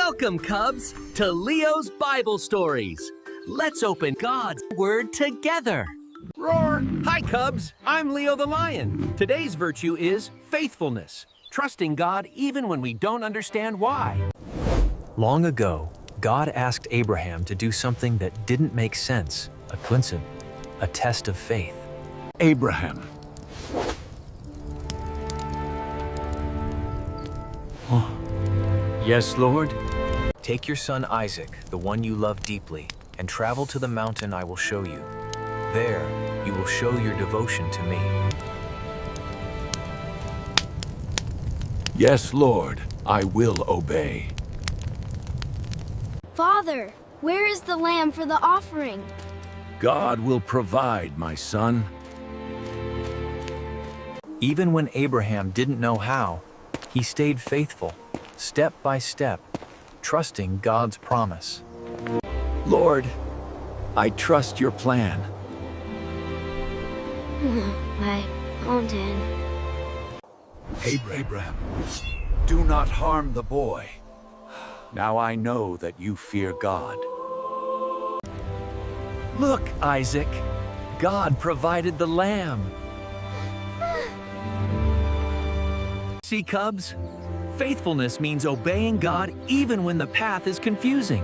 Welcome, Cubs, to Leo's Bible Stories. Let's open God's Word together. Roar! Hi, Cubs. I'm Leo the Lion. Today's virtue is faithfulness, trusting God even when we don't understand why. Long ago, God asked Abraham to do something that didn't make sense, a coincidence, a test of faith. Abraham. Oh. Yes, Lord? Take your son Isaac, the one you love deeply, and travel to the mountain I will show you. There, you will show your devotion to me. Yes, Lord, I will obey. Father, where is the lamb for the offering? God will provide, my son. Even when Abraham didn't know how, he stayed faithful, step by step, trusting God's promise. Lord, I trust your plan. My mountain. Abraham, do not harm the boy. Now I know that you fear God. Look, Isaac, God provided the lamb. See, Cubs? Faithfulness means obeying God even when the path is confusing.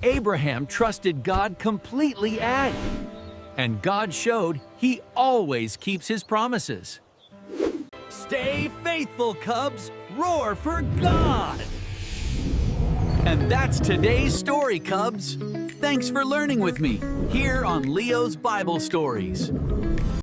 Abraham trusted God completely and God showed he always keeps his promises. Stay faithful, Cubs. Roar for God. And that's today's story, Cubs. Thanks for learning with me here on Leo's Bible Stories.